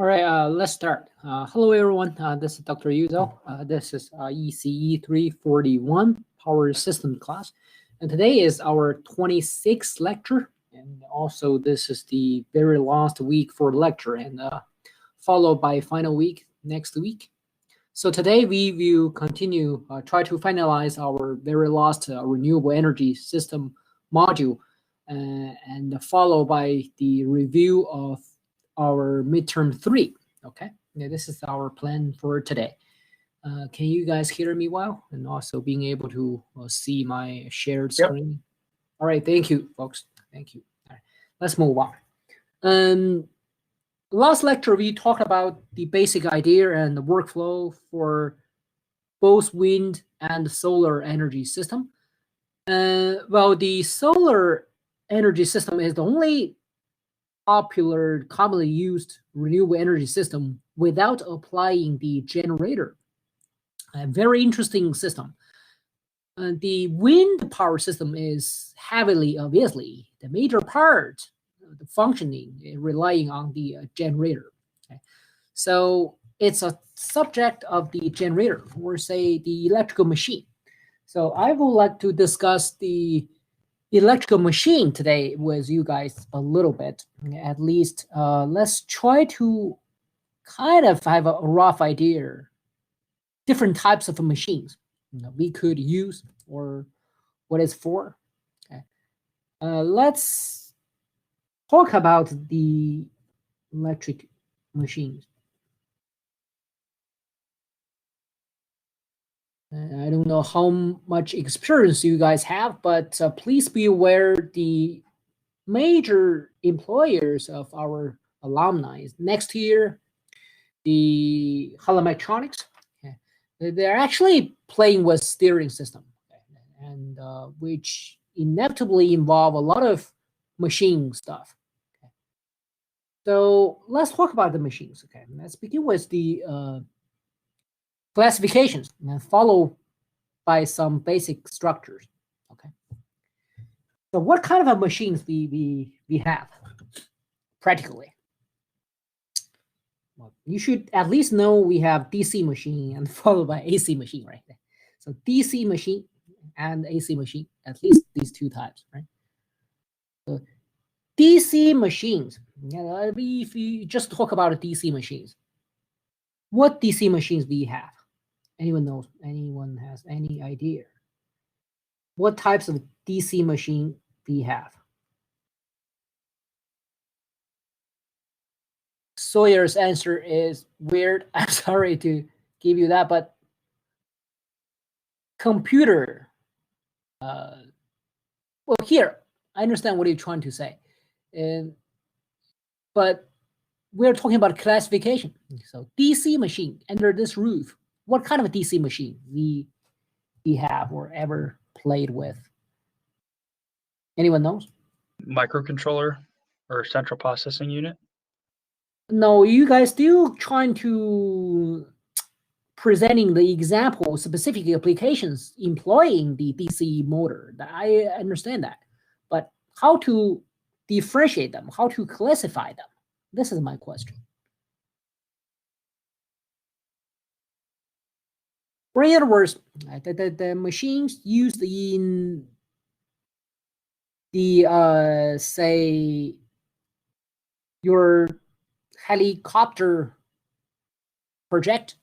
All right, let's start. Hello, everyone. This is Dr. Yuzo. This is ECE 341 Power System class. And today is our 26th lecture. And also, this is the very last week for lecture and followed by final week next week. So today we will continue, try to finalize our very last renewable energy system module and followed by the review of our midterm 3. Okay, yeah, this is our plan for today. Can you guys hear me well? And also being able to see my shared screen. Yep. All right, thank you, folks. Thank you. All right, let's move on. Last lecture, we talked about the basic idea and the workflow for both wind and solar energy system. Well, the solar energy system is the only popular, commonly used renewable energy system without applying the generator. A very interesting system. The wind power system is heavily, obviously, the major part of the functioning relying on the generator. Okay. So it's a subject of the generator, or say the electrical machine. So I would like to discuss the electrical machine today with you guys a little bit. At least let's try to kind of have a rough idea different types of machines we could use or what it's for. Okay. Let's talk about the electric machines. I don't know how much experience you guys have, but please be aware the major employers of our alumni next year, the Hall Electronics. They're actually playing with steering system, and which inevitably involve a lot of machine stuff. Okay. So let's talk about the machines. Okay, let's begin with the classifications and followed by some basic structures. Okay. So what kind of machines we have practically? Well, you should at least know we have DC machine and followed by AC machine, right? So DC machine and AC machine, at least these two types, right? So DC machines, if you just talk about DC machines, what DC machines do you have? Anyone knows? Anyone has any idea? What types of DC machine do you have? Sawyer's answer is weird. I'm sorry to give you that, but computer. Well, here I understand what you're trying to say, but we're talking about classification. So DC machine under this roof. What kind of a DC machine we have or ever played with? Anyone knows? Microcontroller or central processing unit? No, you guys still trying to presenting the example specific applications employing the DC motor. I understand that, but how to differentiate them, how to classify them? This is my question. Or in other words, the machines used in the say your helicopter project,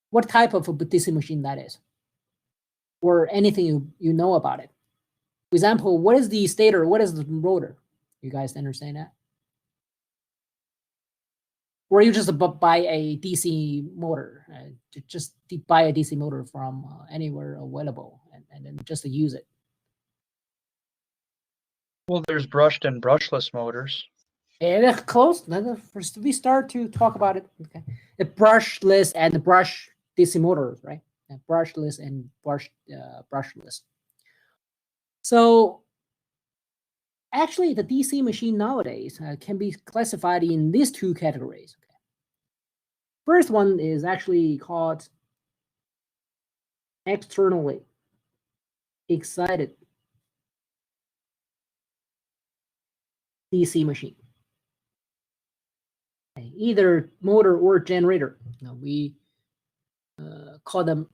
what type of a DC machine that is, or anything you know about it. For example, what is the stator? What is the rotor? You guys understand that? Or you just buy a DC motor, just buy a DC motor from anywhere available and then just use it. Well, there's brushed and brushless motors. Yeah, close. First, we start to talk about it. Okay, the brushless and brush DC motors, right? Brushless and brushless. So actually, the DC machine nowadays can be classified in these two categories. Okay. First one is actually called externally excited DC machine. Okay. either motor or generator. Now, we call them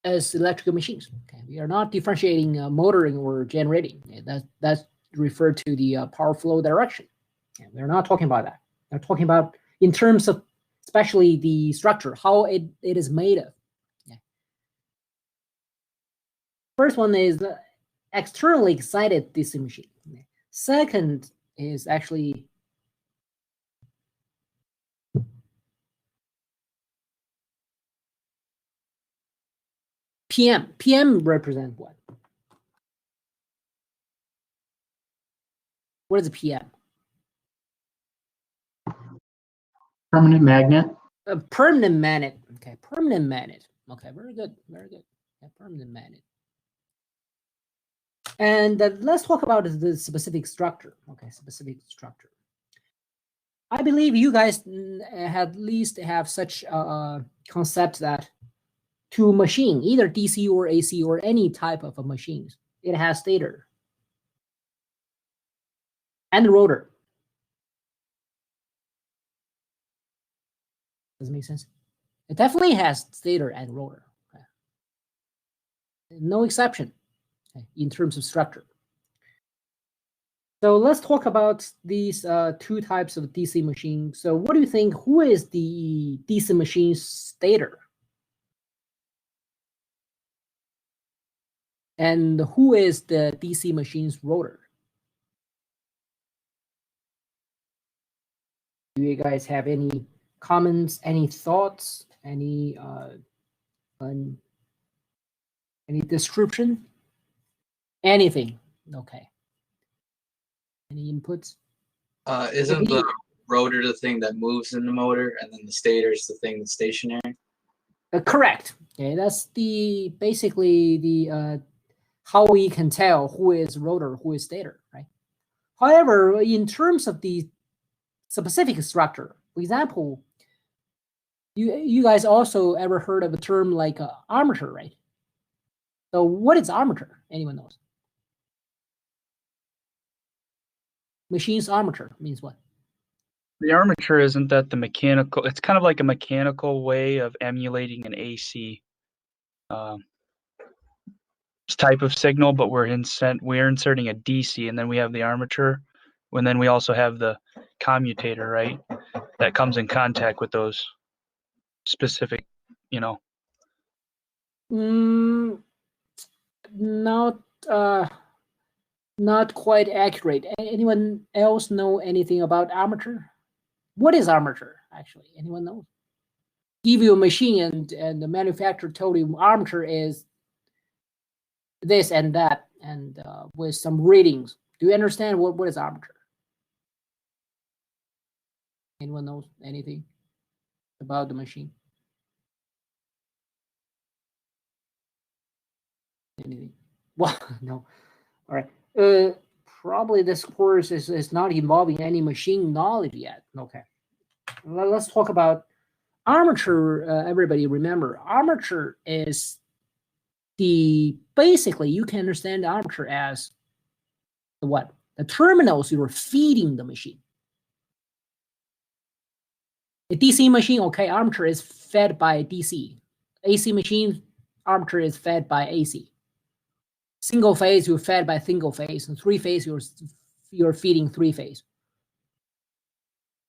as electrical machines. Okay, we are not differentiating motoring or generating. Okay, that's referred to the power flow direction. Okay, we're not talking about that. We're talking about in terms of especially the structure, how it is made of. Okay. First one is the externally excited DC machine. Okay. Second is actually PM. PM represents what? What is a PM? Permanent magnet. A permanent magnet. Okay, permanent magnet. Okay, very good, very good. Yeah, permanent magnet. And let's talk about the specific structure. Okay, specific structure. I believe you guys at least have such a concept that to a machine, either DC or AC or any type of a machine, it has stator and rotor. Does it make sense? It definitely has stator and rotor. Okay. No exception, okay, in terms of structure. So let's talk about these two types of DC machine. So what do you think? Who is the DC machine stator? And who is the DC machine's rotor? Do you guys have any comments, any thoughts, any description? Anything? Okay. Any inputs? Isn't the rotor the thing that moves in the motor, and then the stator is the thing that's stationary? Correct. Okay, that's the basically the how we can tell who is rotor, who is stator, right? However, in terms of the specific structure, for example, you guys also ever heard of a term like armature, right? So what is armature? Anyone knows? Machine's armature means what? The armature, isn't that the mechanical? It's kind of like a mechanical way of emulating an AC type of signal, but we're inserting a DC, and then we have the armature, and then we also have the commutator, right? That comes in contact with those specific, Not quite accurate. Anyone else know anything about armature? What is armature, actually? Anyone knows? Give you a machine and the manufacturer told you armature is this and that, and with some readings. Do you understand what is armature? Anyone knows anything about the machine? Anything? Well, no. All right. Probably this course is not involving any machine knowledge yet. Okay. Let's talk about armature. Everybody remember, armature is basically you can understand the armature as the what? The terminals you are feeding the machine. A DC machine, okay, armature is fed by DC. AC machine, armature is fed by AC. Single phase, you're fed by single phase, and three phase, you're feeding three phase.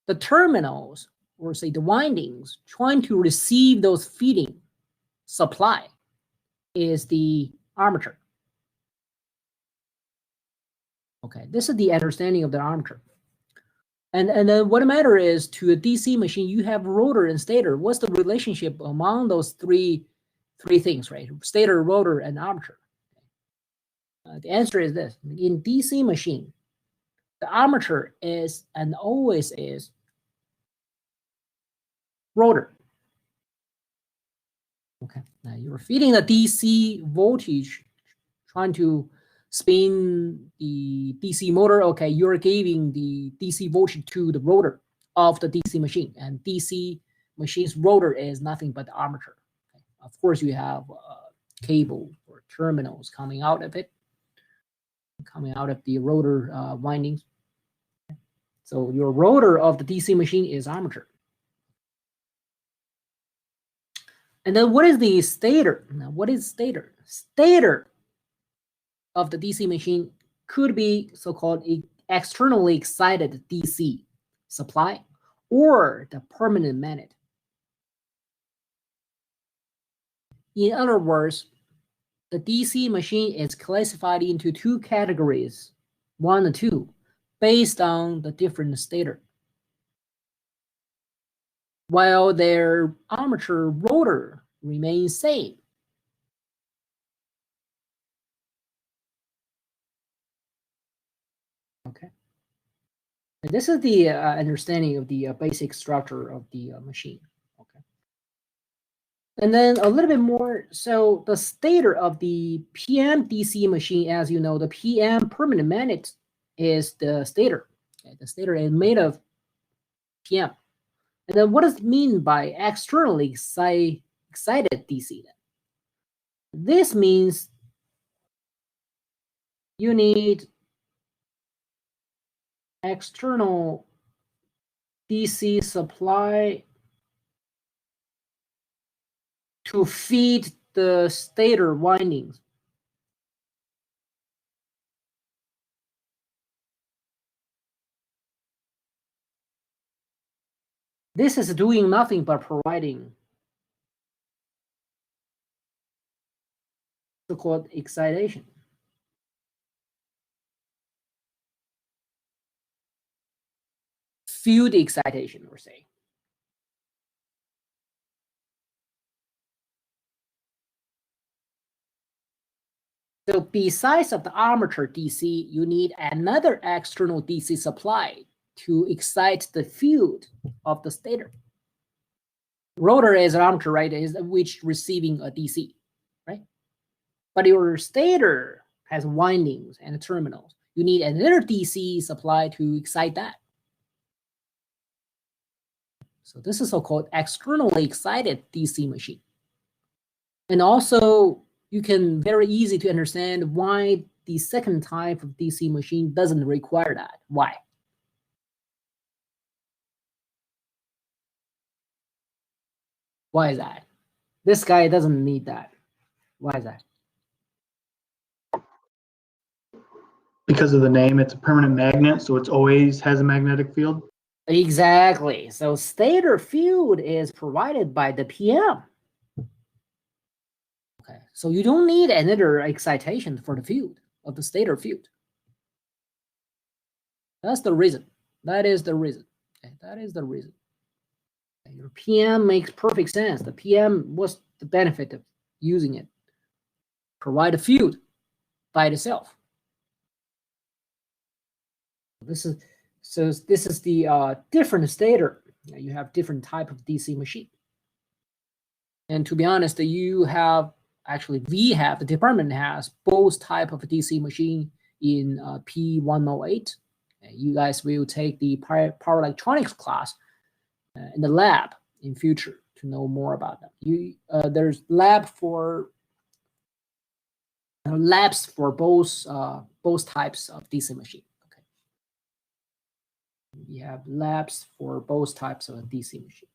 The terminals, or say the windings, trying to receive those feeding supply is the armature. Okay, this is the understanding of the armature. And then what matter is to a DC machine, you have rotor and stator. What's the relationship among those three things, right? Stator, rotor, and armature. The answer is this. In DC machine, the armature is and always is rotor. Okay, now you're feeding the DC voltage, trying to spin the DC motor. Okay, you're giving the DC voltage to the rotor of the DC machine, and DC machine's rotor is nothing but the armature. Okay. Of course, you have cable or terminals coming out of it, coming out of the rotor windings. So your rotor of the DC machine is armature. And then what is the stator? Now, what is stator? Stator of the DC machine could be so-called externally excited DC supply or the permanent magnet. In other words, the DC machine is classified into two categories, 1 and 2, based on the different stator, while their armature rotor remains same. Okay. And this is the understanding of the basic structure of the machine. Okay. And then a little bit more. So the stator of the PM DC machine, as you know, the PM permanent magnet is the stator. Okay. The stator is made of PM. And then what does it mean by externally excited DC then? This means you need external DC supply to feed the stator windings. This is doing nothing but providing so-called excitation. Field excitation, we're saying. So besides of the armature DC, you need another external DC supply to excite the field of the stator. Rotor is an armature, right? Is which receiving a DC, right? But your stator has windings and terminals. You need another DC supply to excite that. So this is so-called externally excited DC machine. And also, you can very easy to understand why the second type of DC machine doesn't require that. Why? Why is that? This guy doesn't need that. Why is that? Because of the name, it's a permanent magnet, so it always has a magnetic field. Exactly. So stator field is provided by the PM. Okay. So you don't need another excitation for the field of the stator field. That's the reason. That is the reason. Okay. That is the reason. Okay. Your PM makes perfect sense. The PM, what's the benefit of using it? Provide a field by itself. This is the different stator. You have different type of DC machine. And to be honest, you have actually the department has both type of DC machine in P108. You guys will take the power electronics class in the lab in future to know more about them. There's labs for both types of DC machine. We have labs for both types of DC machine.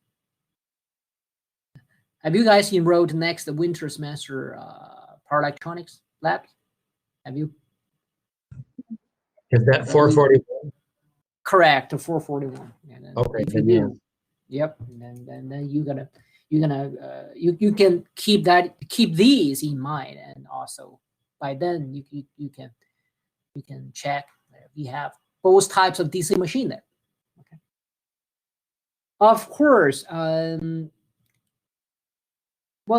Have you guys enrolled next winter semester power electronics labs? Have you? Is that 441? Correct, 441. And then Okay, if you then do, yep. And then you can keep these in mind, and also by then you can check. We have both types of DC machine there. Okay. Of course. Well,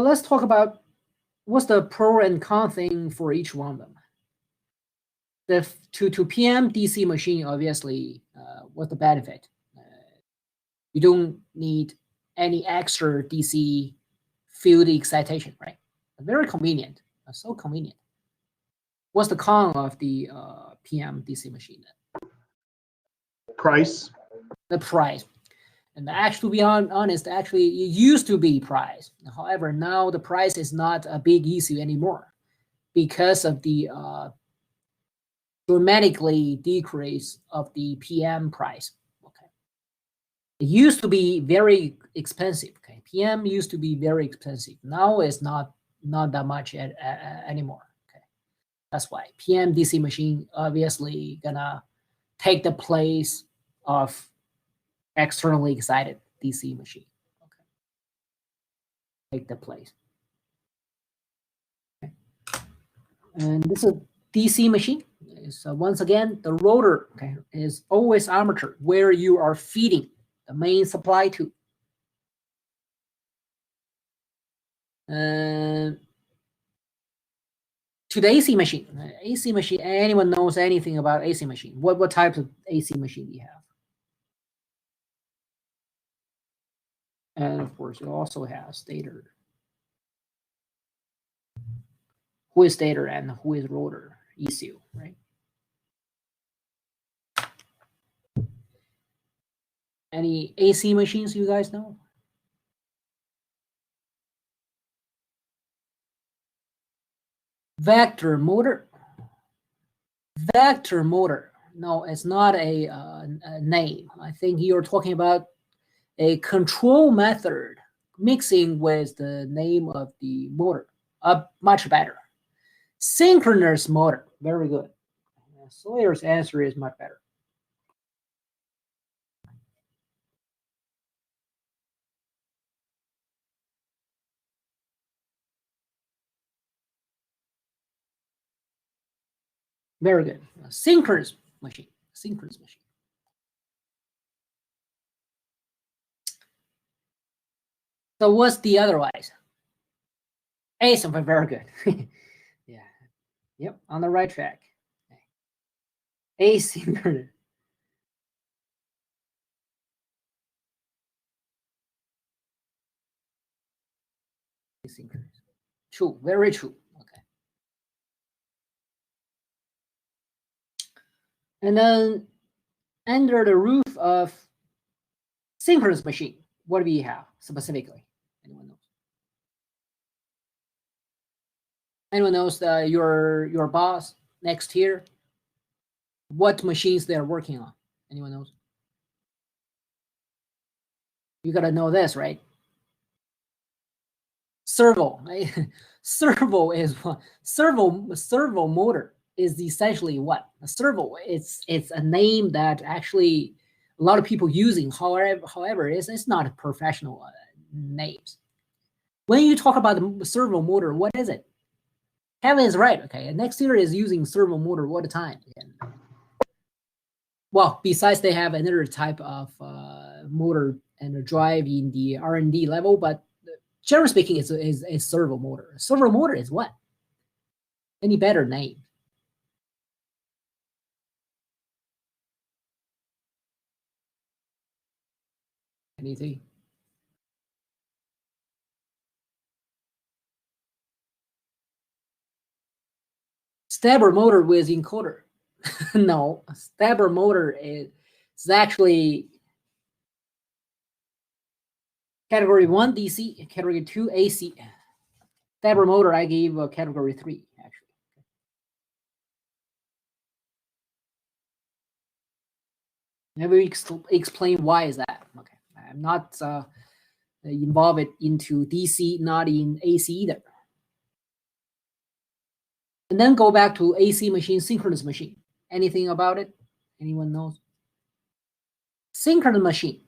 let's talk about what's the pro and con thing for each one of them. To PM DC machine, obviously, what's the benefit? You don't need any extra DC field excitation, right? Very convenient. So convenient. What's the con of the PM DC machine then? Price. The price. And actually, to be honest, actually, it used to be price. However, now the price is not a big issue anymore because of the dramatically decrease of the PM price. It used to be very expensive. Okay, PM used to be very expensive. Now it's not that much anymore. Okay, that's why PM DC machine obviously gonna take the place of externally excited DC machine. Okay, take the place. Okay. And this is DC machine. So once again, the rotor, okay, is always armature, where you are feeding the main supply to. To the AC machine. AC machine, anyone knows anything about AC machine? What types of AC machine do you have? And of course, you also have stator. Who is stator and who is rotor? ECU, right? Any AC machines you guys know? Vector motor. Vector motor. No, it's not a name. I think you're talking about a control method mixing with the name of the motor. Much better. Synchronous motor. Very good. Sawyer's answer is much better. Very good. Synchronous machine. Synchronous machine. So what's the otherwise? Asynchronous. Very good. Yeah. Yep. On the right track. Asynchronous. Asynchronous. True. Very true. Okay. And then under the roof of synchronous machine, what do we have specifically? Anyone knows? Anyone knows your boss next here? What machines they're working on? Anyone knows? You gotta know this, right? Servo. Servo is what? Servo motor is essentially what? A servo. It's a name that actually a lot of people using. However, it's not a professional names. When you talk about the servo motor, what is it? Kevin is right. Okay, and next year is using servo motor all the time. And, well, besides they have another type of motor and a drive in the R&D level, but generally speaking, it's a servo motor. A servo motor is what? Any better name? Anything? Stepper motor with encoder. No, a stepper motor is actually category 1 DC, category 2 AC. Stepper motor I gave a category 3 actually. Maybe explain why is that. Okay, I'm not involved into DC, not in AC either. And then go back to AC machine, synchronous machine. Anything about it? Anyone knows? Synchronous machine.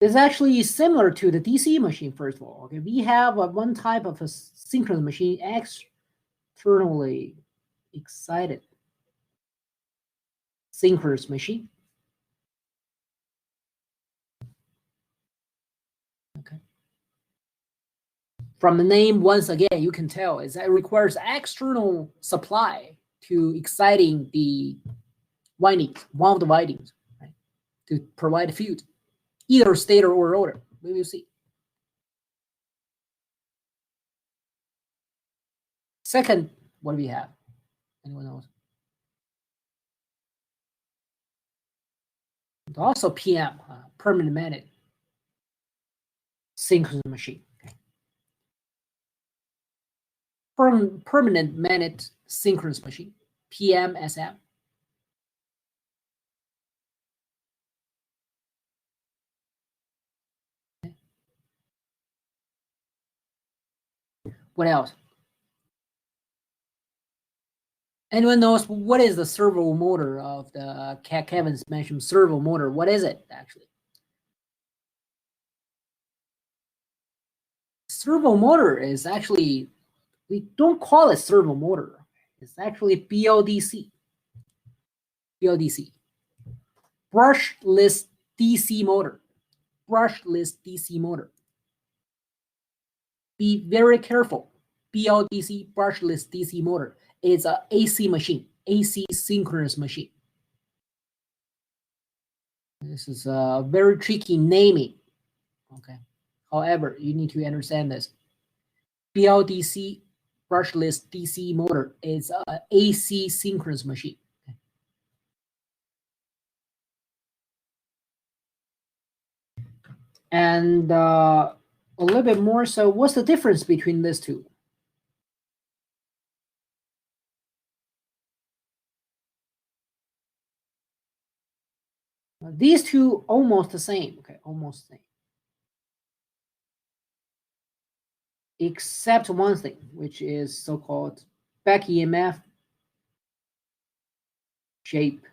It's actually similar to the DC machine, first of all. Okay, we have one type of a synchronous machine externally excited synchronous machine. Okay. From the name, once again, you can tell is that it requires external supply to exciting the windings, one of the windings, right, to provide field, either stator or rotor. We will see. Second, what do we have? Anyone knows? Also PM, permanent magnet synchronous machine. Okay. Permanent magnet synchronous machine, PMSM. What else? Anyone knows what is the servo motor of the Kevin's mentioned servo motor? What is it actually? Servo motor is actually, we don't call it servo motor. It's actually BLDC. BLDC. Brushless DC motor. Brushless DC motor. Be very careful. BLDC, brushless DC motor, is an AC machine, AC synchronous machine. This is a very tricky naming. Okay. However, you need to understand this. BLDC, brushless DC motor, is an AC synchronous machine. Okay. And a little bit more. So, what's the difference between these two? These two almost the same, okay, almost the same. Except one thing, which is so-called back EMF shape.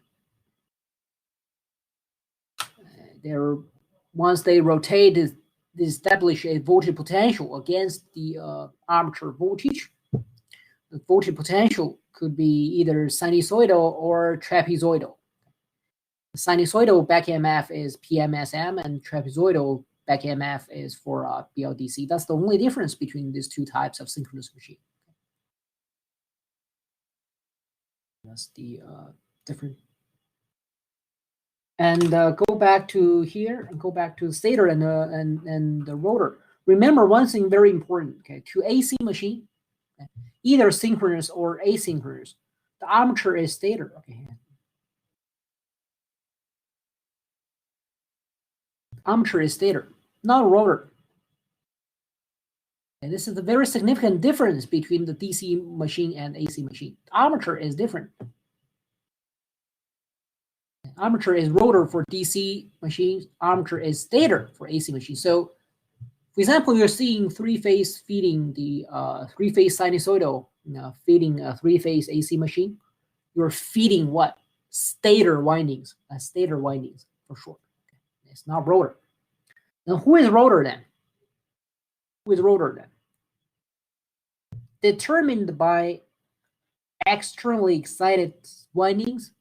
Once they rotate, they establish a voltage potential against the armature voltage. The voltage potential could be either sinusoidal or trapezoidal. Sinusoidal back EMF is PMSM, and trapezoidal back EMF is for BLDC. That's the only difference between these two types of synchronous machine. That's the different. And go back to here and go back to the stator and the rotor. Remember one thing very important. Okay, to AC machine, okay, either synchronous or asynchronous, the armature is stator. Okay. Armature is stator, not rotor. And this is a very significant difference between the DC machine and AC machine. Armature is different. Armature is rotor for DC machines. Armature is stator for AC machines. So, for example, you're seeing three-phase feeding the three-phase sinusoidal feeding a three-phase AC machine. You're feeding what? Stator windings. Stator windings for sure. It's not rotor. Now, who is rotor then? Who is rotor then? Determined by externally excited windings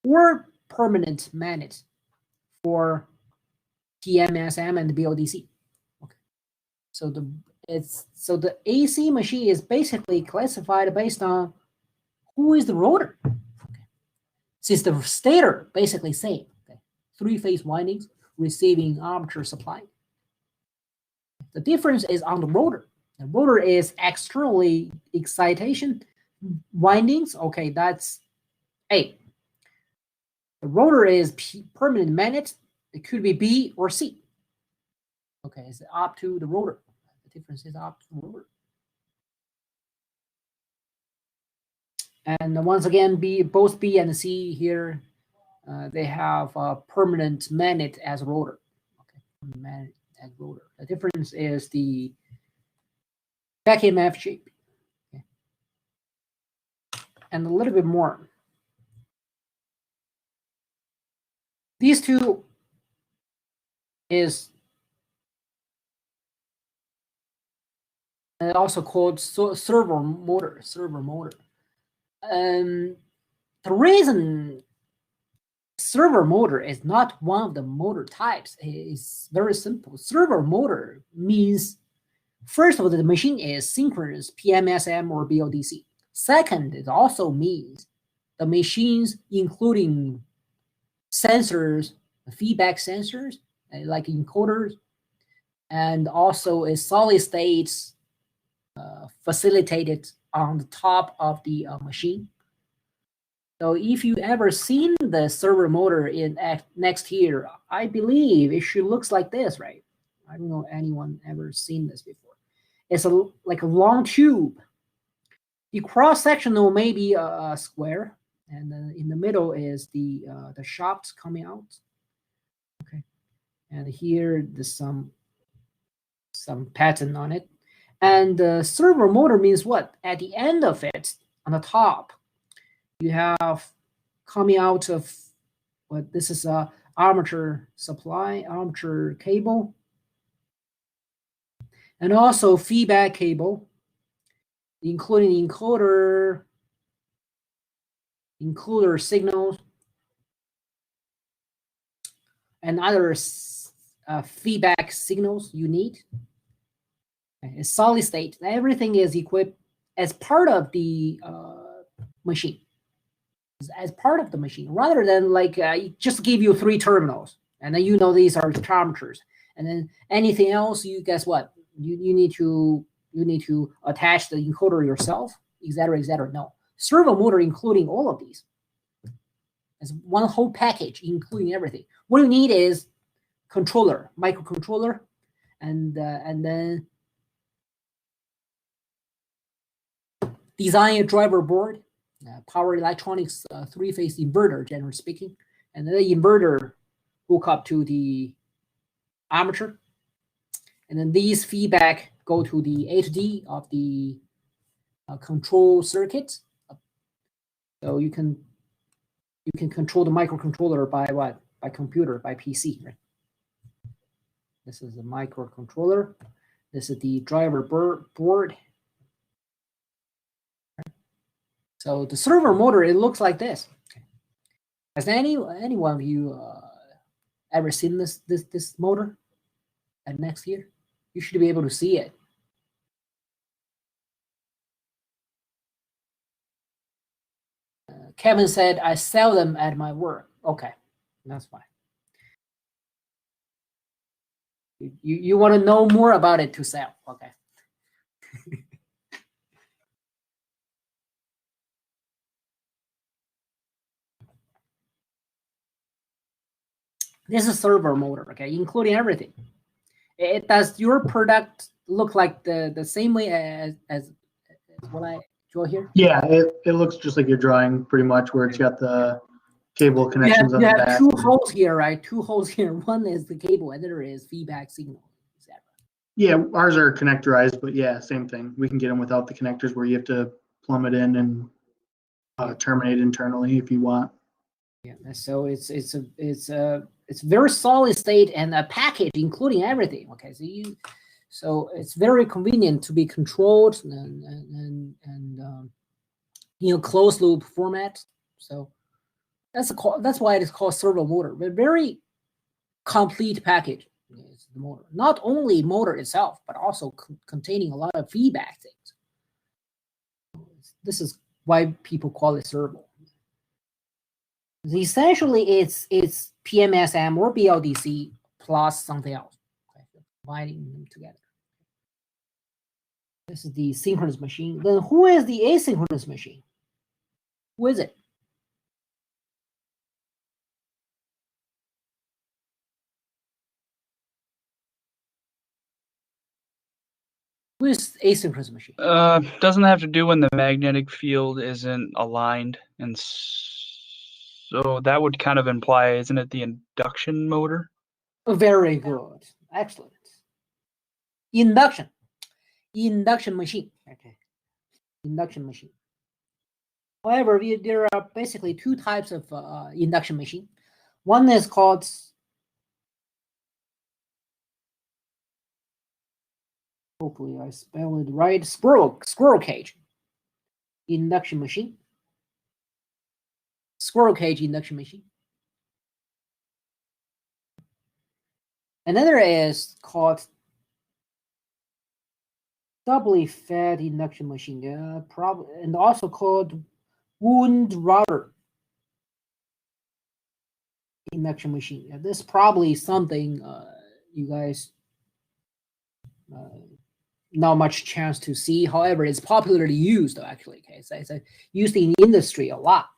or permanent magnet for PMSM and BLDC. Okay. So the AC machine is basically classified based on who is the rotor. Okay. Since the stator basically same. Three-phase windings receiving armature supply. The difference is on the rotor. The rotor is externally excitation windings. Okay, that's A. The rotor is permanent magnet. It could be B or C. Okay, it's up to the rotor. The difference is up to the rotor. And once again, both B and C here, they have a permanent magnet as rotor. Okay, magnet as rotor. The difference is the back EMF shape. Okay. And a little bit more. These two is also called servo motor. Servo motor. The reason servo motor is not one of the motor types is very simple. Servo motor means, first of all, the machine is synchronous, PMSM or BLDC. Second, it also means the machines, including sensors, feedback sensors, like encoders, and also a solid state facilitated on the top of the machine. So if you ever seen the servo motor in next here, I believe it should looks like this, right? I don't know anyone ever seen this before. It's like a long tube. The cross sectional may be a square, and then in the middle is the shaft coming out. Okay, and here there's some pattern on it, And the servo motor means what? At the end of it, on the top, you have coming out of what this is a armature supply, armature cable, and also feedback cable, including encoder signals, and other feedback signals you need. A solid state. Everything is equipped as part of the machine. As part of the machine, rather than like just give you 3 terminals, and then these are the armatures, and then anything else, you guess what? You need to attach the encoder yourself, etc., etc. No, servo motor including all of these as one whole package, including everything. What you need is controller, microcontroller, and then design a driver board, power electronics 3-phase inverter, generally speaking, and then the inverter hook up to the armature, and then these feedback go to the HD of the control circuit. So you can control the microcontroller by what? By computer, by PC, right? This is a microcontroller. This is the driver board. So the servo motor, it looks like this. Has any one of you ever seen this motor at next year? You should be able to see it. Kevin said, I sell them at my work. Okay, that's fine. You want to know more about it to sell. Okay. This is servo motor, okay, including everything. Does your product look like the same way as what I draw here? Yeah, it looks just like you're drawing pretty much, where it's got the cable connections on the you back. have 2 holes here, right? 2 holes here. One is the cable, and the other is feedback signal, etc. Yeah, ours are connectorized, but yeah, same thing. We can get them without the connectors, where you have to plumb it in and terminate internally if you want. Yeah, so it's very solid state and a package including everything. Okay, so it's very convenient to be controlled and closed loop format. So that's why it is called servo motor. But very complete package is the motor. Not only motor itself, but also containing a lot of feedback things. This is why people call it servo. Essentially, it's PMSM or BLDC plus something else, okay, combining them together. This is the synchronous machine. Then who is the asynchronous machine? Who is it? Who is asynchronous machine? Doesn't have to do when the magnetic field isn't aligned, and so that would kind of imply, isn't it, the induction motor? Very good, excellent. Induction machine. Okay, induction machine. However, there are basically 2 types of induction machine. One is called hopefully I spell it right. Squirrel cage induction machine. Squirrel cage induction machine. Another is called doubly fed induction machine, and also called wound router induction machine. This is probably something you guys not much chance to see. However, it's popularly used actually. Okay, so it's used in the industry a lot.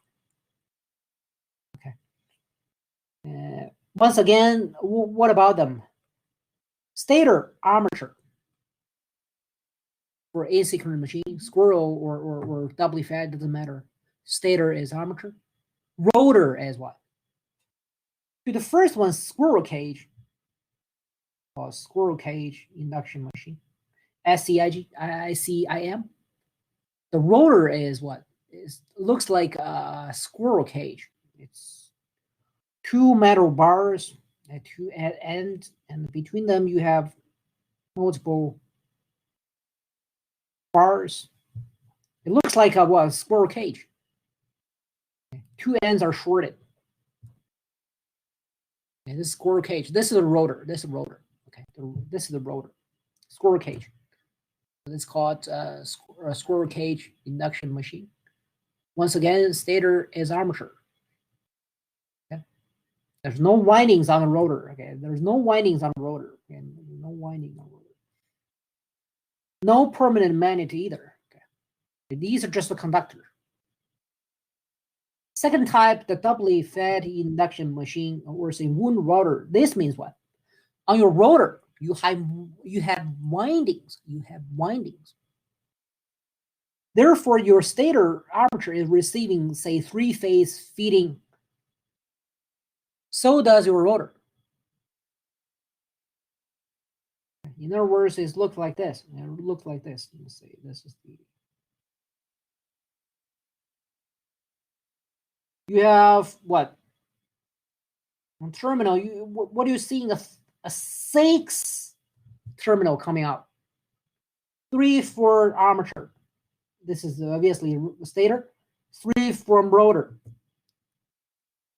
Okay. Once again, what about them? Stator armature for asynchronous machine, squirrel or doubly fed, doesn't matter. Stator is armature. Rotor as what? To the first one, squirrel cage, or squirrel cage induction machine. SCIM. The rotor is what? Looks like a squirrel cage. It's two metal bars at two ends, and between them you have multiple bars. It looks like a squirrel cage. Two ends are shorted. Okay, this is squirrel cage. This is a rotor. This is a rotor. Okay, this is the rotor. Squirrel cage. It's called a squirrel cage induction machine. Once again, stator is armature. Okay, there's no windings on the rotor. Okay, there's no windings on the rotor. Okay? No winding on the rotor. No permanent magnet either. Okay, these are just a conductor. Second type, the doubly fed induction machine, or say wound rotor. This means what? On your rotor, you have windings. You have windings. Therefore, your stator armature is receiving, say, three-phase feeding. So does your rotor. In other words, it looks like this. It looks like this. Let's see. This is the. You have what? On terminal, what are you seeing? A 6 terminal coming out. 3 for armature. This is obviously stator. 3 from rotor.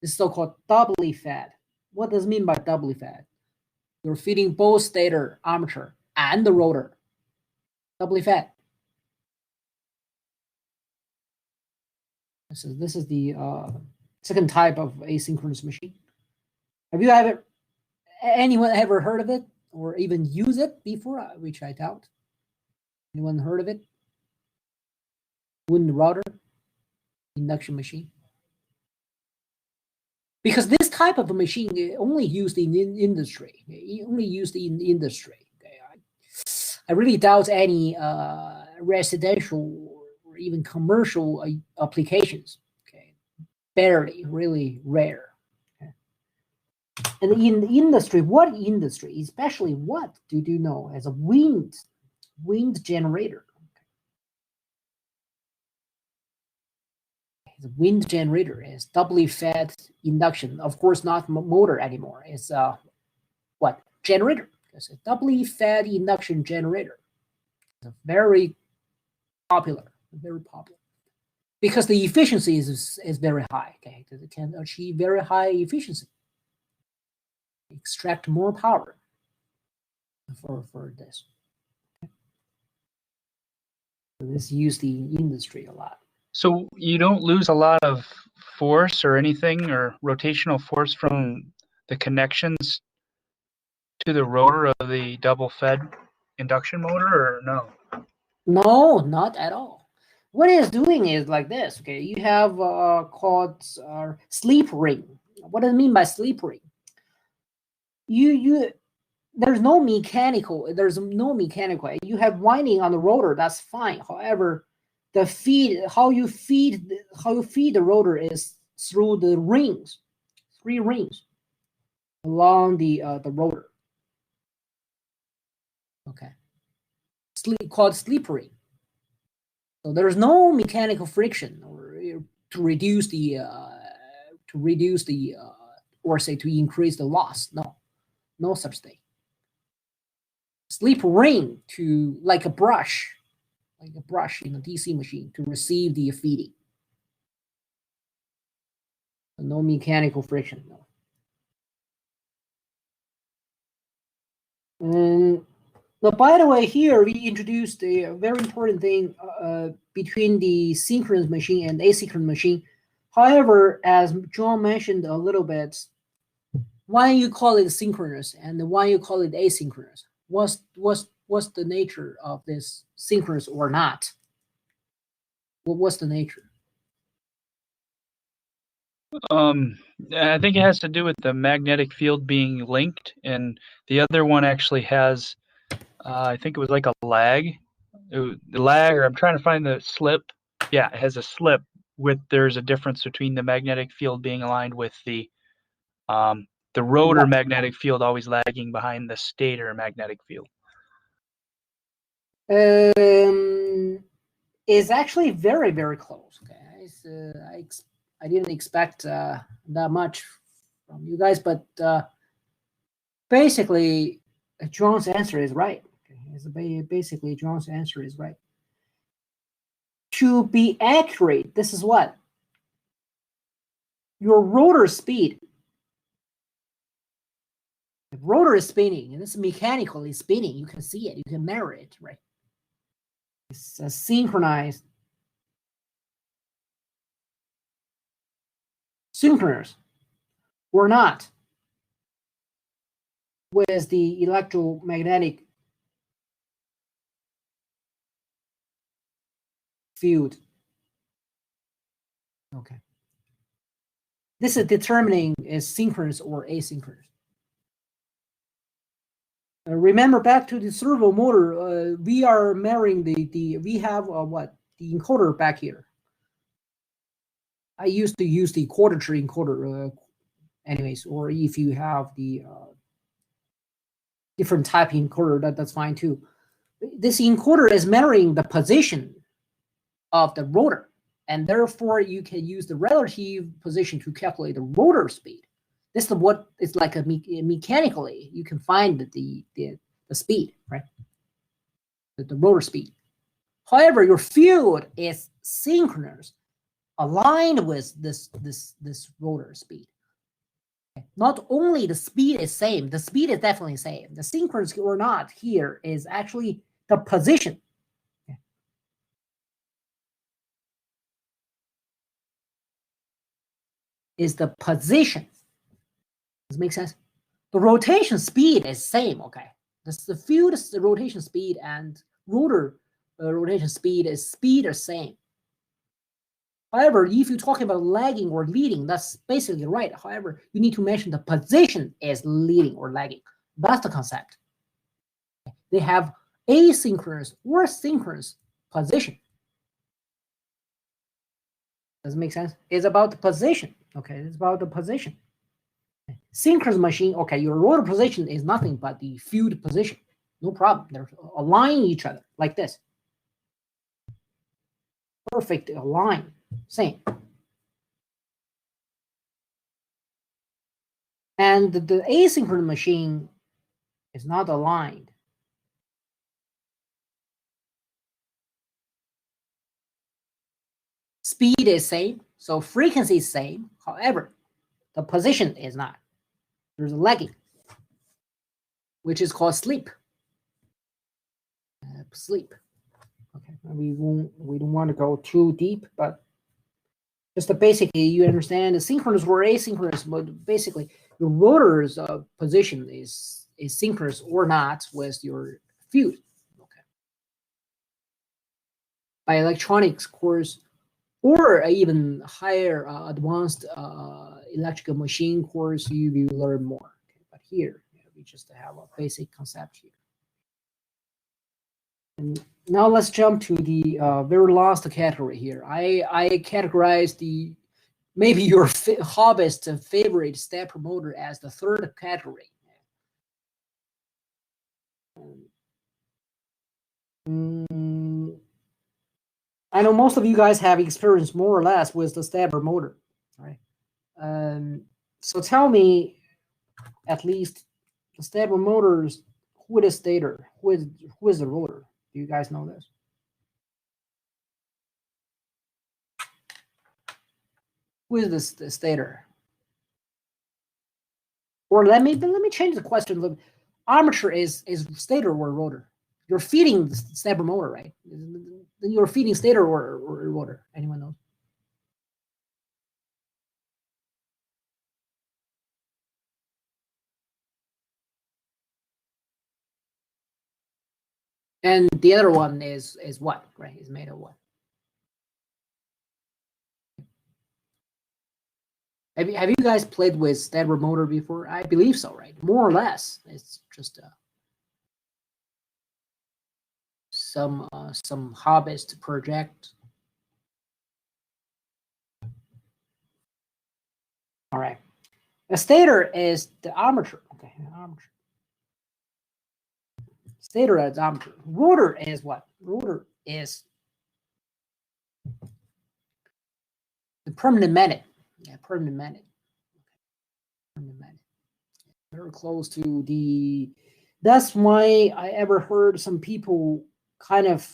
This is so-called doubly fed. What does it mean by doubly fed? You're feeding both stator, armature, and the rotor. Doubly fed. This is the second type of asynchronous machine. Have you anyone ever heard of it or even used it before? Which I doubt. Anyone heard of it? Wound rotor induction machine. Because this type of a machine is only used in industry. Only used in industry. Okay? I really doubt any residential or even commercial applications. Okay, barely, really rare. Okay? And in the industry, what industry, especially what do you know as a wind generator? The wind generator is doubly fed induction. Of course, not motor anymore. It's what? Generator. It's a doubly fed induction generator. It's very popular. Very popular. Because the efficiency is very high. Okay, it can achieve very high efficiency. Extract more power for this. Okay. So this is used in industry a lot. So you don't lose a lot of force or anything, or rotational force from the connections to the rotor of the double-fed induction motor, or no? No, not at all. What it's doing is like this. Okay, you have called sleep ring. What does it mean by sleep ring? There's no mechanical. You have winding on the rotor. That's fine. However, how you feed the rotor is through the rings, 3 rings along the rotor. Okay, called sleep ring. So there's no mechanical friction to reduce the or say to increase the loss. No such thing. Sleep ring to like a brush in a DC machine to receive the feeding. No mechanical friction. No. And but by the way, here we introduced a very important thing between the synchronous machine and asynchronous machine. However, as John mentioned a little bit, why you call it synchronous and why you call it asynchronous? What's the nature of this synchronous or not? What's the nature? I think it has to do with the magnetic field being linked, and the other one actually has, I think it was like a lag. The lag, or I'm trying to find the slip. Yeah, it has a slip there's a difference between the magnetic field being aligned with the rotor magnetic field always lagging behind the stator magnetic field. Is actually very, very close. Okay, I didn't expect that much from you guys, but basically, John's answer is right. Okay? Basically, John's answer is right. To be accurate, this is what? Your rotor speed. The rotor is spinning, and it's mechanically spinning. You can see it. You can measure it, right? It's synchronous or not with the electromagnetic field. Okay. This is determining is synchronous or asynchronous. Remember back to the servo motor, we are measuring we have what? The encoder back here. I used to use the quarter tree encoder anyways, or if you have the different type encoder, that's fine too. This encoder is measuring the position of the rotor, and therefore you can use the relative position to calculate the rotor speed. This is what it's like mechanically you can find the speed, right? The rotor speed. However, your field is synchronous, aligned with this rotor speed. Not only the speed is same, the speed is definitely same. The synchronous or not here is actually the position. Okay. Is the position. Does it make sense? The rotation speed is same, okay? The field is the rotation speed and rotor rotation speed are same. However, if you're talking about lagging or leading, that's basically right. However, you need to mention the position is leading or lagging. That's the concept. They have asynchronous or synchronous position. Does it make sense? It's about the position. Okay, it's about the position. Synchronous machine, okay, your rotor position is nothing but the field position. No problem. They're aligning each other like this. Perfect align. Same. And the asynchronous machine is not aligned. Speed is same, so frequency is same. However, the position is not. There's a lagging, which is called sleep. Sleep. Okay, we don't want to go too deep, but just basically you understand the synchronous or asynchronous, but basically your rotor's position is synchronous or not with your field. Okay. By electronics course or even higher advanced electrical machine course, you will learn more. Okay. But here we just have a basic concept here. And now let's jump to the very last category here. I categorize the maybe your hobbyist favorite stepper motor as the third category. I know most of you guys have experience more or less with the stepper motor, right? So tell me, at least the stepper motors, who is the stator, who is the rotor? Do you guys know this? Who is the stator? Or let me change the question a little bit. Armature is stator or rotor? You're feeding the stepper motor, right? You're feeding stator or rotor. Anyone knows? And the other one is what, right? Is made of what? Have you guys played with stepper motor before? I believe so, right? More or less. It's just some hobbyist project. All right. A stator is the armature. Okay, armature. Stator as armature. Rotor is what? Rotor is the permanent magnet. Yeah, permanent magnet. Permanent magnet. Very close to the. That's why I ever heard some people kind of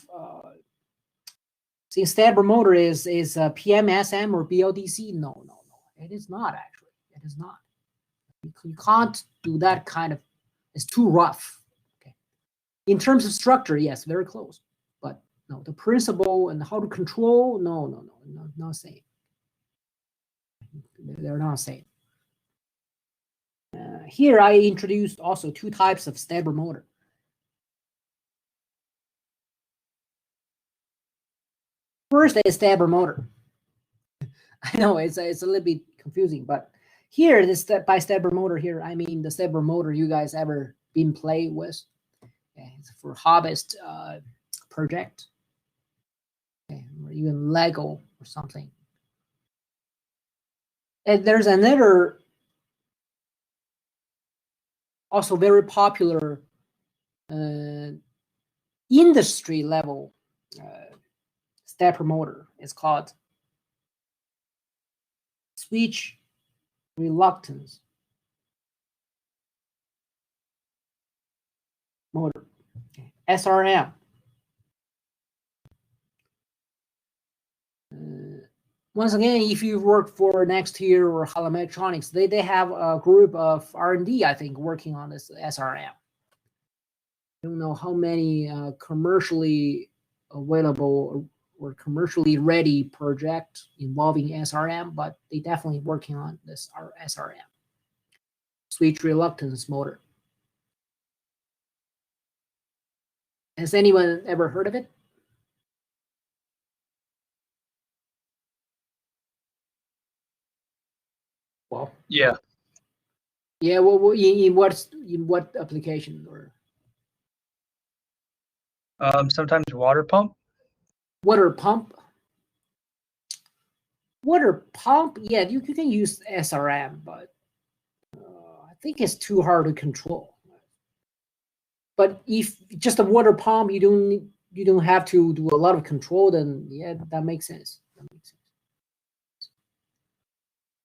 see Servo Motor is PMSM or BLDC. No, it is not actually. It is not. You can't do that kind of. It's too rough. Okay. In terms of structure, yes, very close. But no, the principle and how to control, no, not same. They're not same. Here I introduced also two types of Servo Motor. First is Servo Motor. I know it's a little bit confusing, but here this by Servo Motor here, I mean the Servo Motor you guys ever been playing with. Okay, it's for hobbyist project, okay, or even Lego or something. And there's another also very popular industry level stepper motor. It's called switch reluctance motor, okay. SRM. Once again, if you work for Nexteer or Holland Electronics, they have a group of R&D, I think, working on this SRM. I don't know how many commercially available or commercially ready project involving SRM, but they definitely working on this SRM, switch reluctance motor. Has anyone ever heard of it? Well, Yeah. yeah. Well, in what application or Sometimes water pump. water pump? Water pump, yeah, you can use SRM, but I think it's too hard to control. But if just a water pump, you don't have to do a lot of control, then yeah, that makes sense. That makes sense.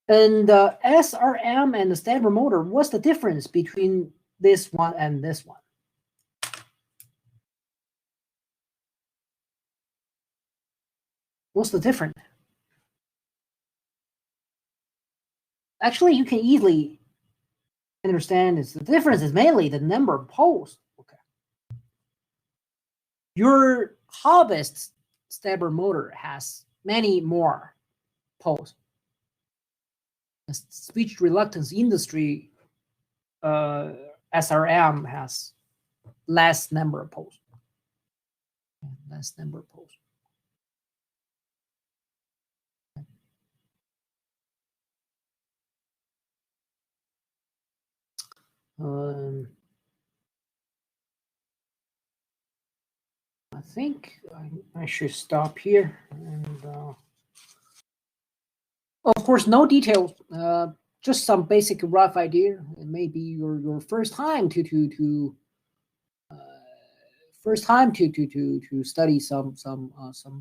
And the SRM and the Servo Motor, what's the difference between this one and this one? What's the difference? Actually, you can easily understand this. The difference is mainly the number of poles. Okay. Your hobbyist Servo Motor has many more poles. The switch reluctance industry SRM has less number of poles. Less number of poles. I think I should stop here. And of course, no details. Just some basic rough idea. It may be your first time to study some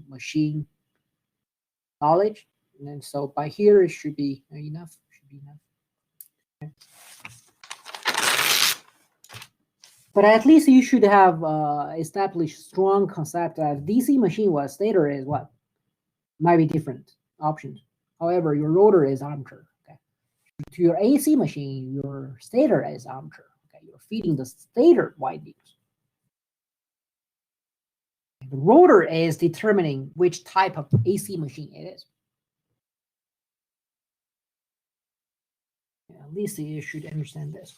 machine knowledge, and so by here it should be enough. Okay. But at least you should have established strong concept that DC machine was stator is what might be different options. However, your rotor is armature. Okay. To your AC machine, your stator is armature. Okay, you're feeding the stator windings. The rotor is determining which type of AC machine it is. Yeah, at least you should understand this.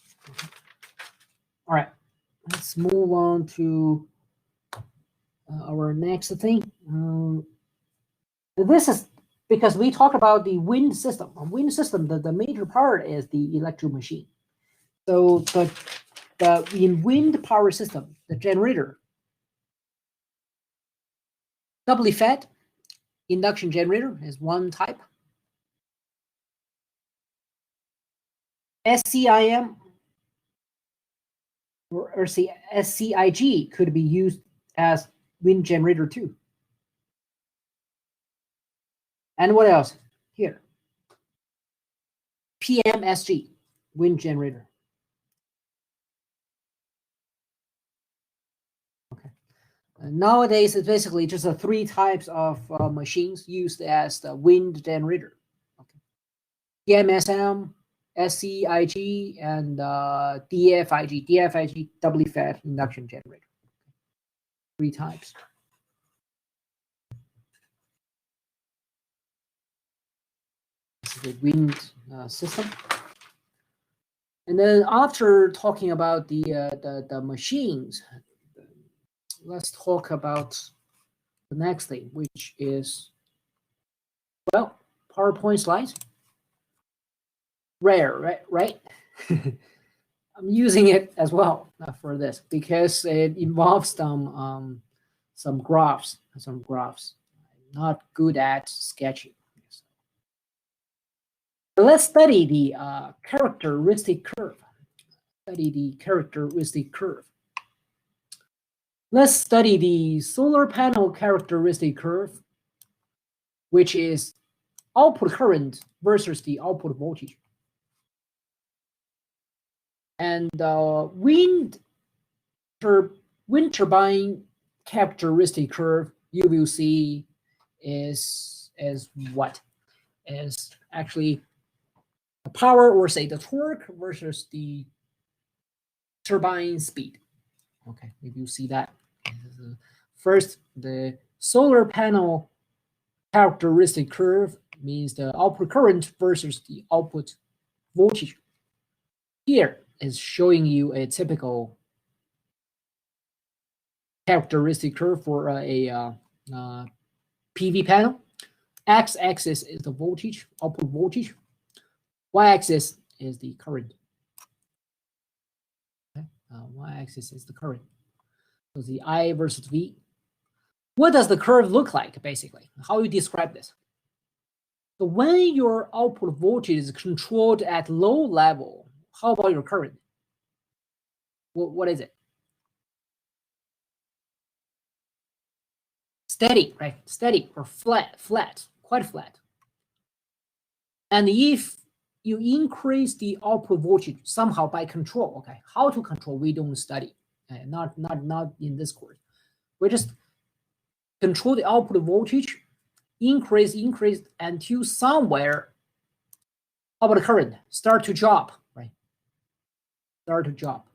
All right, let's move on to our next thing. This is because we talked about the wind system. A wind system, the major part is the electric machine. So in wind power system, the generator, doubly fed induction generator is one type. SCIM Or SCIG could be used as wind generator too. And what else? Here. PMSG, wind generator. Okay. And nowadays, it's basically just 3 types of machines used as the wind generator. Okay. PMSM, SCIG, and DFIG. DFIG, doubly fed induction generator. 3 types. This is the wind system. And then after talking about the machines, let's talk about the next thing, which is, well, PowerPoint slides. Rare, right? I'm using it as well for this because it involves some graphs. I'm not good at sketching. So let's study the characteristic curve. Let's study the solar panel characteristic curve, which is output current versus the output voltage. And wind turbine characteristic curve you will see is what? Is actually the power, or say the torque, versus the turbine speed. Okay, if you see that. First, the solar panel characteristic curve means the output current versus the output voltage. Here is showing you a typical characteristic curve for a PV panel. X-axis is the voltage, output voltage. Y-axis is the current. Okay. Y-axis is the current. So the I versus V. What does the curve look like, basically? How you describe this? So when your output voltage is controlled at low level, how about your current? What is it? Steady, right? Steady or flat, quite flat. And if you increase the output voltage somehow by control, okay, how to control, we don't study, not in this course. We just control the output voltage, increase until somewhere, how about the current? Start to drop, right? Start to drop.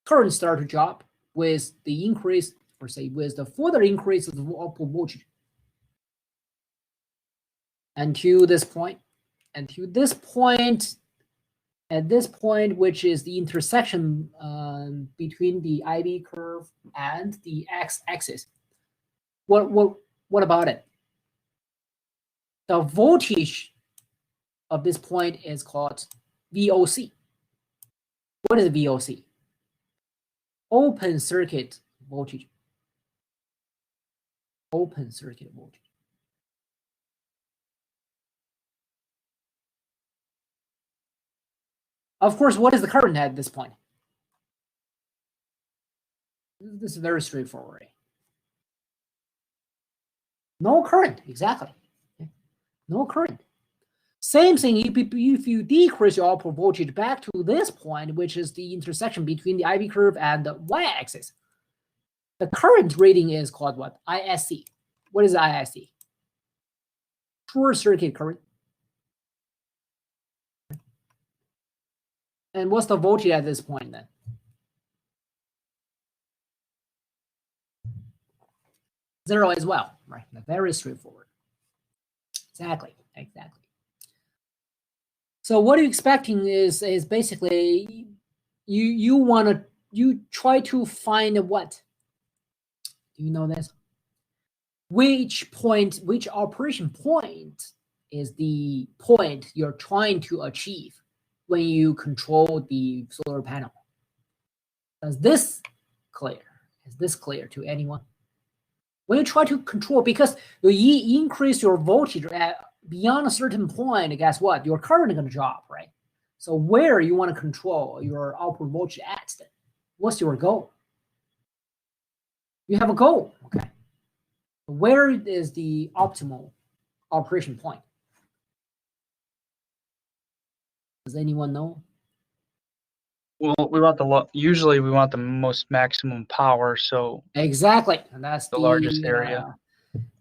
Current start to drop with the increase, or say with the further increase of the output voltage. Until this point, at this point, which is the intersection between the IV curve and the x-axis. What about it? The voltage of this point is called VOC. What is VOC? Open circuit voltage. Open circuit voltage. Of course, what is the current at this point? This is very straightforward. No current, exactly. No current. Same thing if you decrease your output voltage back to this point, which is the intersection between the IV curve and the y-axis. The current rating is called what? ISC. What is ISC? Short circuit current. And what's the voltage at this point then? Zero as well, right? Very straightforward. Exactly. So what you're expecting is basically you try to find what? Do you know this? Which operation point is the point you're trying to achieve when you control the solar panel? Is this clear? Is this clear to anyone? When you try to control, because you increase your voltage at beyond a certain point, guess what? Your current is going to drop, right? So where you want to control your output voltage at? What's your goal? You have a goal, okay? Where is the optimal operation point? Does anyone know? Well, we want usually we want the most maximum power, so Exactly, and that's the largest area.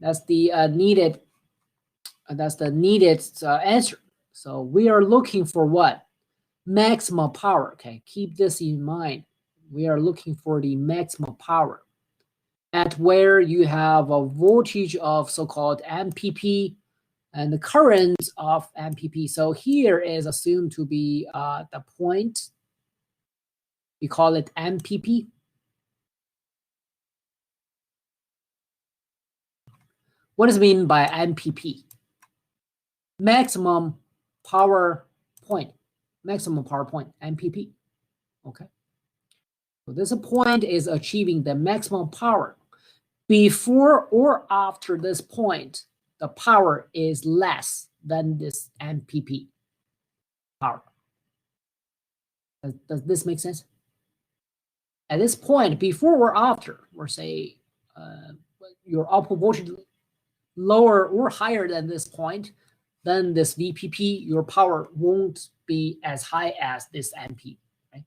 That's the needed. That's the needed answer. So we are looking for what? Maximum power. Okay, keep this in mind. We are looking for the maximum power at where you have a voltage of so-called MPP and the current of MPP. So here is assumed to be the point. We call it MPP. What does it mean by MPP? Maximum power point. Maximum power point, MPP. Okay. So this point is achieving the maximum power. Before or after this point, the power is less than this MPP power. Does this make sense? At this point, before or after, or say your output voltage lower or higher than this point, then this VPP, your power won't be as high as this MP. Right?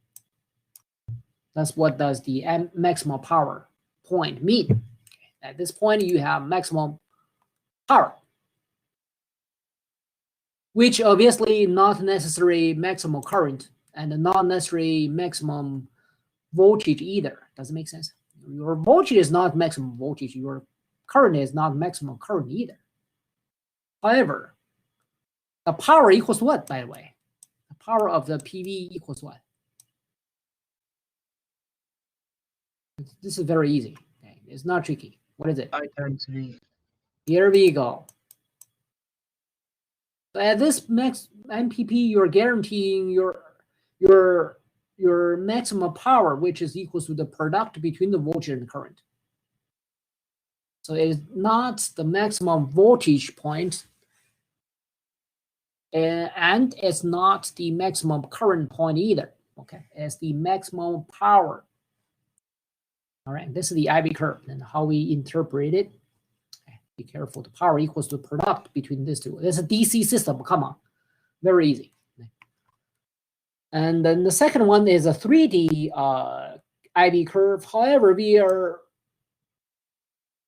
That's what does the maximum power point mean. At this point, you have maximum power, which obviously not necessarily maximum current and not necessarily maximum voltage either. Does it make sense? Your voltage is not maximum voltage. Your current is not maximum current either. However, the power equals what, by the way? The power of the PV equals what? This is very easy. Okay? It's not tricky. What is it? I times V. Here we go. So at this max MPP, you're guaranteeing your maximum power, which is equal to the product between the voltage and current. So it is not the maximum voltage point, and it's not the maximum current point either. Okay, it's the maximum power. All right, this is the IV curve and how we interpret it. Okay, be careful. The power equals to product between these two. It's a DC system. Come on, very easy. And then the second one is a 3D IV curve. However, we are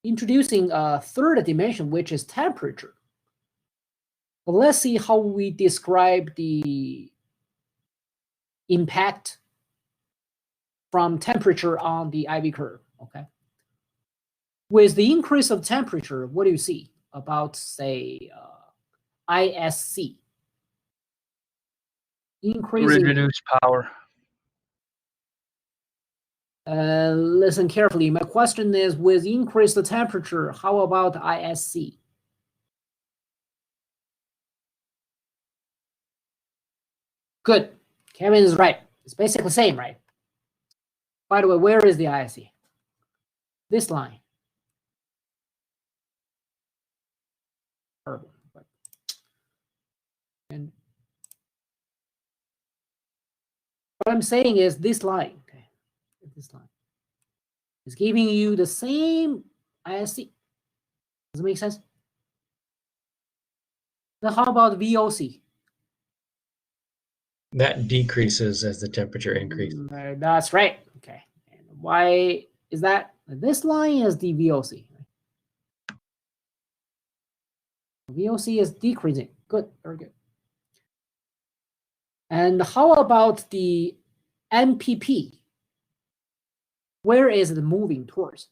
introducing a third dimension, which is temperature. But let's see how we describe the impact from temperature on the IV curve. Okay. With the increase of temperature, what do you see about, say, ISC? Increasing. Reduced power. Listen carefully. My question is, with increased temperature, how about ISC? Good. Kevin is right. It's basically the same, right? By the way, where is the ISC? This line. And what I'm saying is this line, okay, this line is giving you the same ISC. Does it make sense? Then how about VOC? That decreases as the temperature increases. That's right. Okay. And why is that? This line is the VOC. VOC is decreasing. Good. Very good. And how about the MPP? Where is it moving towards?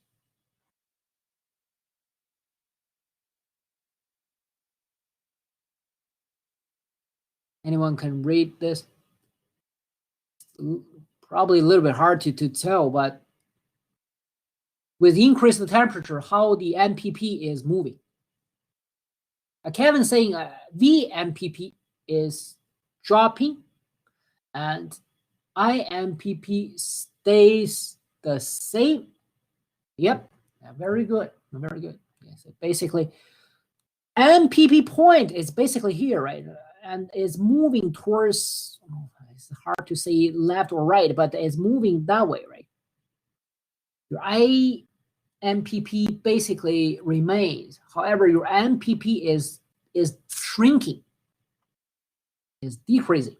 Anyone can read this? Probably a little bit hard to tell, but with increased temperature, how the MPP is moving. Kevin's saying VMPP is dropping and IMPP stays the same. Yep, very good, very good. Yes, so basically, MPP point is basically here, right? And is moving towards, it's hard to say left or right, but it's moving that way, right? Your IMPP basically remains. However, your MPP is shrinking, is decreasing.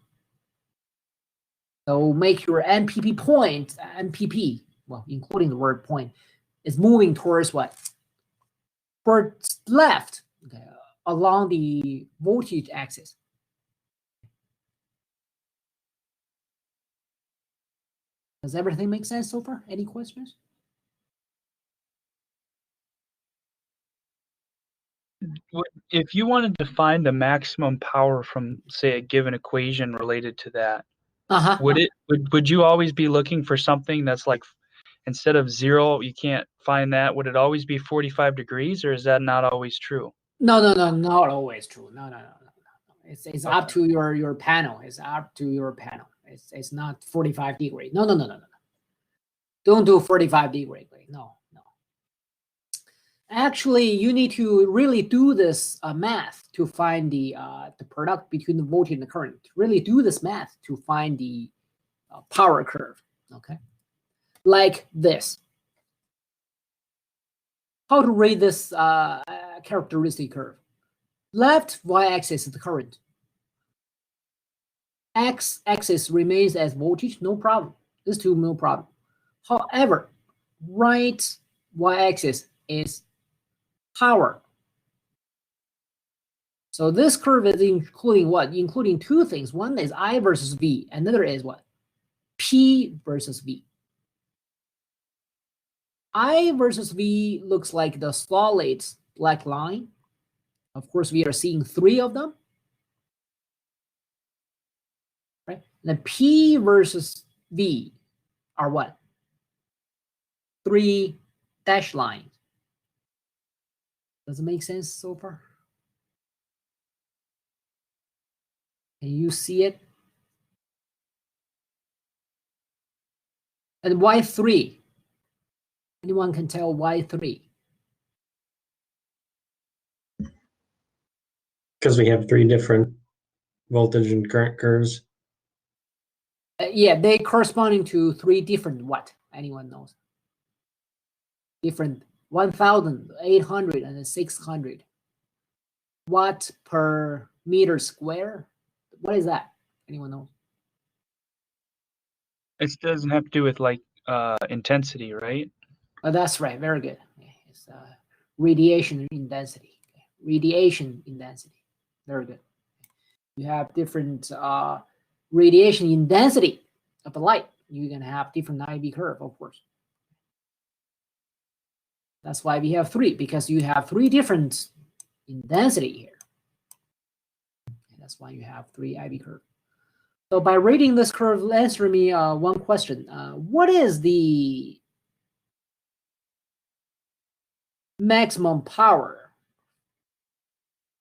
So make your MPP point, MPP, well, including the word point, is moving towards what? Towards left, okay, along the voltage axis. Does everything make sense so far? Any questions? If you wanted to find the maximum power from, say, a given equation related to that, would you always be looking for something that's like, instead of 0, you can't find that? Would it always be 45 degrees, or is that not always true? No, not always true. No. It's okay. Up to your panel. It's up to your panel. It's not 45 degree. No. Don't do 45 degree. No. Actually, you need to really do this math to find the product between the voltage and the current. Really do this math to find the power curve. Okay, like this. How to rate this characteristic curve? Left y-axis is the current. X-axis remains as voltage, no problem. This too, no problem. However, right y-axis is power. So this curve is including what? Including two things. One is I versus V. Another is what? P versus V. I versus V looks like the solid black line. Of course, we are seeing 3 of them. Right? The P versus V are what? 3 dashed lines. Does it make sense so far? Can you see it? And Y3. Anyone can tell Y3? Because we have 3 different voltage and current curves. Yeah, they corresponding to 3 different what? Anyone knows? Different 1,800 and 600 watt per meter square. What is that? Anyone knows? It doesn't have to do with like intensity, right? Oh, that's right. Very good. It's radiation intensity. Radiation intensity. Very good. You have different radiation intensity of the light. You're going to have different IB curve, of course. That's why we have 3, because you have 3 different intensity here. And that's why you have 3 IB curve. So by rating this curve, answer me one question. What is the maximum power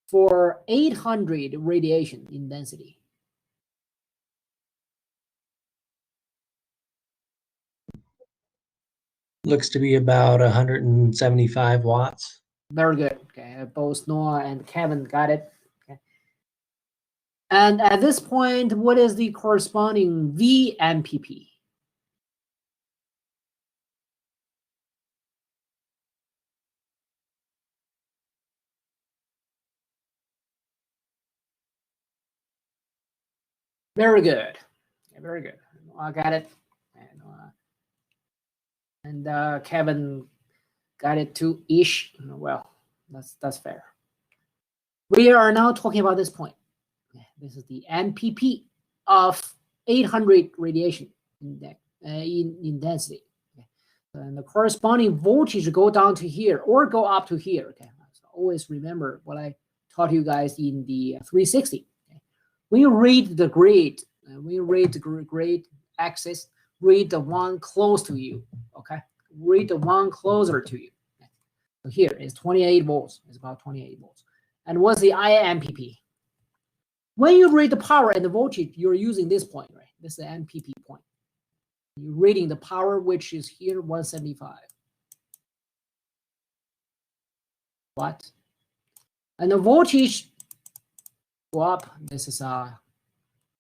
for 800 radiation intensity? Looks to be about 175 watts. Very good. Okay, both Noah and Kevin got it. Okay. And at this point, what is the corresponding VMPP? Very good. Okay, very good. I got it. And Kevin got it too ish. Well, that's fair. We are now talking about this point. This is the MPP of 800 radiation intensity. Okay. And the corresponding voltage go down to here or go up to here. Okay. So always remember what I taught you guys in the 360. Okay. When you read the grid, axis, read the one close to you. Okay. Read the one closer to you. Okay. So here is 28 volts. It's about 28 volts. And what's the IMPP? When you read the power and the voltage, you're using this point, right? This is the MPP point. You're reading the power, which is here, 175 watt. And the voltage go up. This is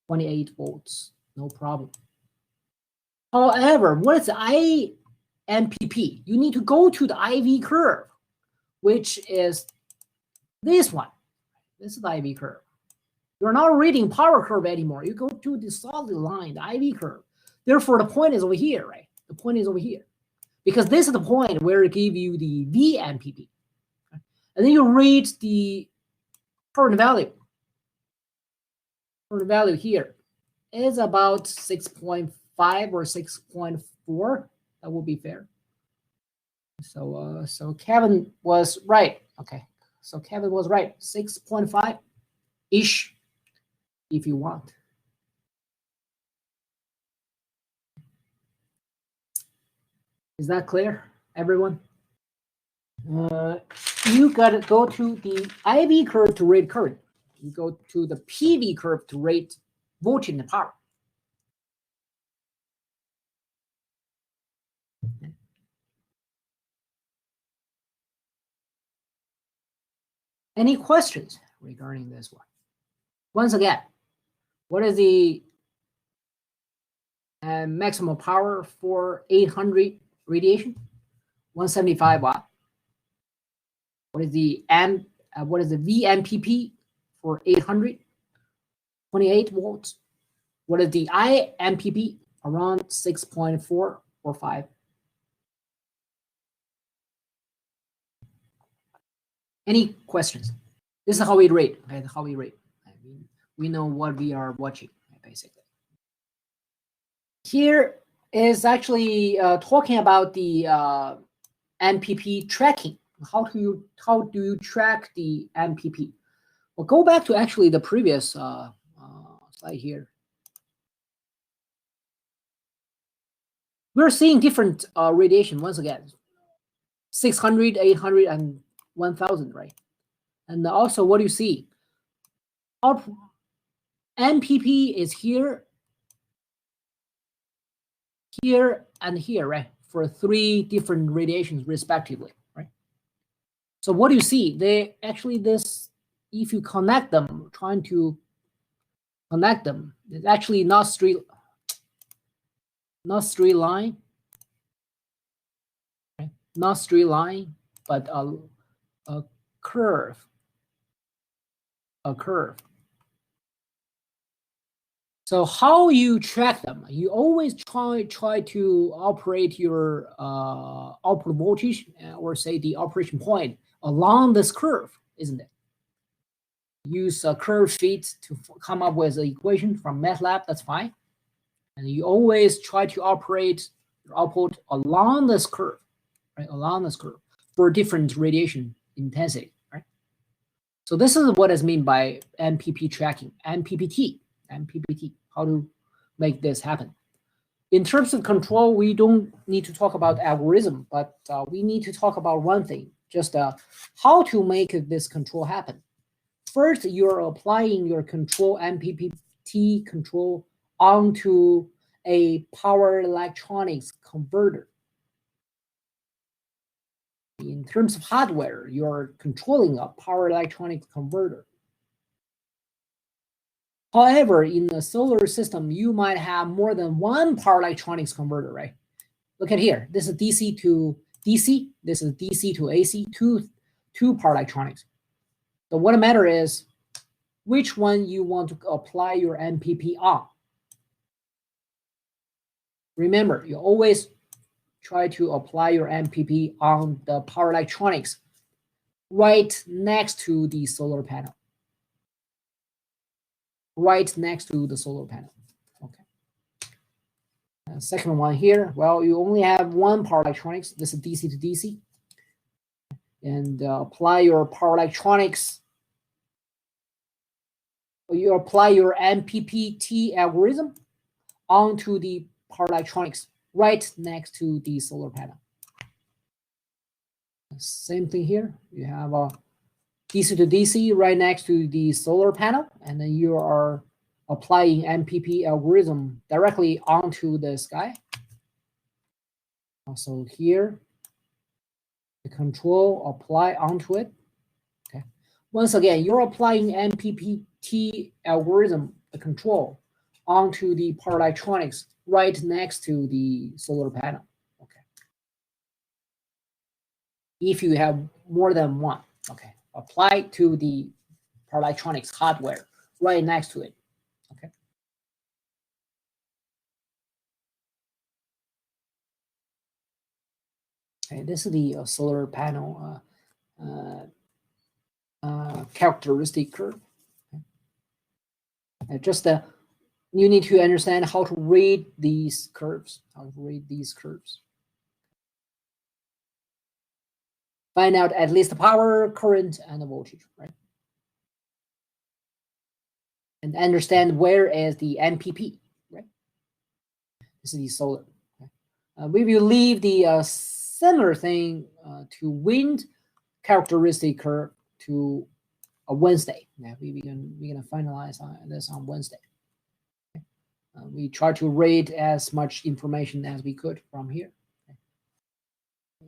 28 volts, no problem. However, what is MPP, you need to go to the IV curve, which is this one. This is the IV curve. You're not reading power curve anymore. You go to the solid line, the IV curve. Therefore, the point is over here, right? The point is over here. Because this is the point where it gives you the VMPP. Okay? And then you read the current value. Current value here is about 6.5 or 6.4. That would be fair. So Kevin was right. Okay. So Kevin was right. 6.5-ish if you want. Is that clear, everyone? You got to go to the IV curve to rate current. You go to the PV curve to rate voltage and power. Any questions regarding this one? Once again, what is the maximum power for 800 radiation? 175 watt. What is the VMPP for 800? 28 volts. What is the IMPP? Around 6.4 or 5. Any questions? This is how we rate. Okay, how we rate. I mean, we know what we are watching, basically. Here is actually talking about the MPP tracking. How do you track the MPP? Well, go back to actually the previous slide here. We're seeing different radiation once again. 600, 800, and 1000, right? And also, what do you see? Our MPP is here, here, and here, right? For 3 different radiations respectively, right? So what do you see? They actually, this, if you connect them, trying to connect them, it's actually not straight line, right? Not straight line, but a curve. A curve. So how you track them? You always try to operate your output voltage, or say the operation point, along this curve, isn't it? Use a curve fit to come up with an equation from MATLAB. That's fine. And you always try to operate your output along this curve, right? Along this curve for different radiation intensity, right? So this is what is meant by MPP tracking, MPPT, how to make this happen. In terms of control, we don't need to talk about algorithm, but we need to talk about one thing, just how to make this control happen. First, you're applying your control, MPPT control, onto a power electronics converter. In terms of hardware, you're controlling a power electronics converter. However, in the solar system, you might have more than one power electronics converter, right? Look at here. This is DC to DC. This is DC to AC, two power electronics. So what matters is which one you want to apply your MPP on. Remember, you always try to apply your MPP on the power electronics right next to the solar panel. Right next to the solar panel. Okay. Second one here, well, you only have one power electronics. This is DC to DC. And apply your power electronics. You apply your MPPT algorithm onto the power electronics right next to the solar panel. Same thing here. You have a DC to DC right next to the solar panel, and then you are applying MPP algorithm directly onto the sky. Also here, the control apply onto it. Okay. Once again, you're applying MPPT algorithm, the control, onto the power electronics right next to the solar panel. Okay. if you have more than one. Okay, apply to the power electronics hardware right next to it. Okay. Okay, this is the solar panel characteristic curve. Okay. Just you need to understand how to read these curves. Find out at least the power, current, and the voltage, right? And understand where is the MPP, right? This is the solar. Okay. We will leave the similar thing to wind characteristic curve to a Wednesday. Now we're gonna finalize this on Wednesday. Okay. We try to read as much information as we could from here.